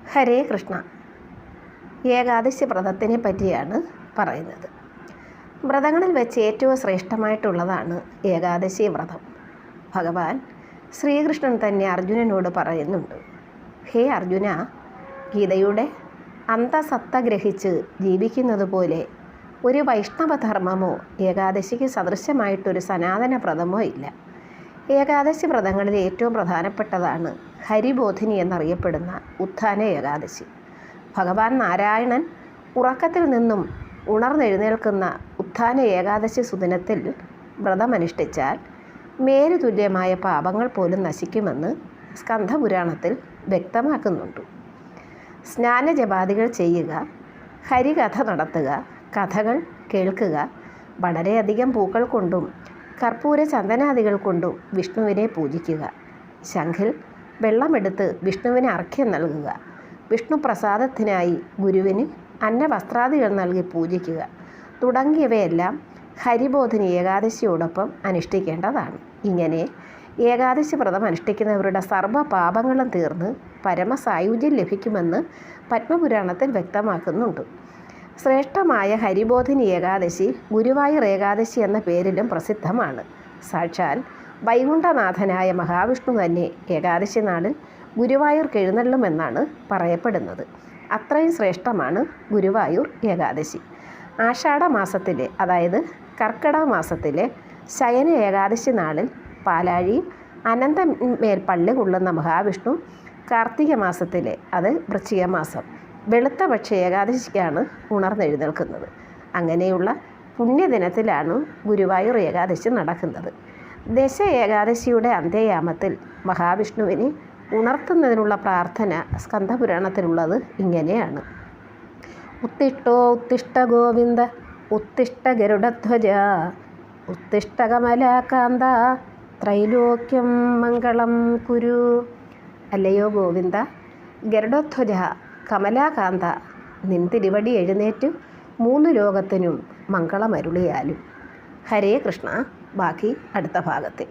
ഹരേ കൃഷ്ണ. ഏകാദശി വ്രതത്തിനെ പറ്റിയാണ് പറയുന്നത്. വ്രതങ്ങളിൽ വെച്ച് ഏറ്റവും ശ്രേഷ്ഠമായിട്ടുള്ളതാണ് ഏകാദശി വ്രതം. ഭഗവാൻ ശ്രീകൃഷ്ണൻ തന്നെ അർജുനനോട് പറയുന്നുണ്ട്, ഹേ അർജുന, ഗീതയുടെ അന്തസത്ത ഗ്രഹിച്ച് ജീവിക്കുന്നത് പോലെ ഒരു വൈഷ്ണവധർമ്മമോ ഏകാദശിക്ക് സദൃശമായിട്ടൊരു സനാതന വ്രതമോ ഇല്ല. ഏകാദശി വ്രതങ്ങളിൽ ഏറ്റവും പ്രധാനപ്പെട്ടതാണ് ഹരിബോധിനി എന്നറിയപ്പെടുന്ന ഉത്ഥാന ഏകാദശി. ഭഗവാൻ നാരായണൻ ഉറക്കത്തിൽ നിന്നും ഉണർന്നെഴുന്നേൽക്കുന്ന ഉത്ഥാന ഏകാദശി സുദിനത്തിൽ വ്രതമനുഷ്ഠിച്ചാൽ മേരുതുല്യമായ പാപങ്ങൾ പോലും നശിക്കുമെന്ന് സ്കന്ധപുരാണത്തിൽ വ്യക്തമാക്കുന്നുണ്ട്. സ്നാനജപാദികൾ ചെയ്യുക, ഹരികഥ നടത്തുക, കഥകൾ കേൾക്കുക, വളരെയധികം പൂക്കൾ കൊണ്ടും കർപ്പൂര ചന്ദനാദികൾ കൊണ്ടും വിഷ്ണുവിനെ പൂജിക്കുക, ശംഖിൽ വെള്ളമെടുത്ത് വിഷ്ണുവിന് അർഘ്യം നൽകുക, വിഷ്ണു പ്രസാദത്തിനായി ഗുരുവിന് അന്നവസ്ത്രാദികൾ നൽകി പൂജിക്കുക തുടങ്ങിയവയെല്ലാം ഹരിബോധിനി ഏകാദശിയോടൊപ്പം അനുഷ്ഠിക്കേണ്ടതാണ്. ഇങ്ങനെ ഏകാദശി വ്രതം അനുഷ്ഠിക്കുന്നവരുടെ സർവ്വ പാപങ്ങളും തീർന്ന് പരമസായുജ്യം ലഭിക്കുമെന്ന് പത്മപുരാണത്തിൽ വ്യക്തമാക്കുന്നുണ്ട്. ശ്രേഷ്ഠമായ ഹരിബോധിനി ഏകാദശി ഗുരുവായൂർ ഏകാദശി എന്ന പേരിലും പ്രസിദ്ധമാണ്. സാക്ഷാൽ വൈകുണ്ഠനാഥനായ മഹാവിഷ്ണു തന്നെ ഏകാദശി നാളിൽ ഗുരുവായൂർക്ക് എഴുന്നള്ളുമെന്നാണ് പറയപ്പെടുന്നത്. അത്രയും ശ്രേഷ്ഠമാണ് ഗുരുവായൂർ ഏകാദശി. ആഷാഢ മാസത്തിലെ, അതായത് കർക്കിടക മാസത്തിലെ ശയന ഏകാദശി നാളിൽ പാലാഴിയിൽ അനന്തമേൽ പള്ളി കൊള്ളുന്ന മഹാവിഷ്ണു കാർത്തിക മാസത്തിലെ, അത് വൃശ്ചിക മാസം വെളുത്തപക്ഷ ഏകാദശിക്കാണ് ഉണർന്നെഴുന്നേൽക്കുന്നത്. അങ്ങനെയുള്ള പുണ്യദിനത്തിലാണ് ഗുരുവായൂർ ഏകാദശി നടക്കുന്നത്. ദശ ഏകാദശിയുടെ അന്ത്യയാമത്തിൽ മഹാവിഷ്ണുവിനെ ഉണർത്തുന്നതിനുള്ള പ്രാർത്ഥന സ്കന്ധപുരാണത്തിലുള്ളത് ഇങ്ങനെയാണ്: ഉത്തിഷ്ടോ ഉത്തിഷ്ട ഗോവിന്ദ, ഉത്തിഷ്ട ഗരുഡധ്വജ, ഉത്തിഷ്ട കമലാകാന്ത, ത്രൈലോക്യം മംഗളം കുരു. അല്ലയോ ഗോവിന്ദ, ഗരുഡധ്വജ, കമലാകാന്ത, നിൻ തിരുവടി എഴുന്നേറ്റ് 3 ലോകത്തിനും മംഗളമരുളിയാലും. ഹരേ കൃഷ്ണ. ബാക്കി അടുത്ത ഭാഗത്തിൽ.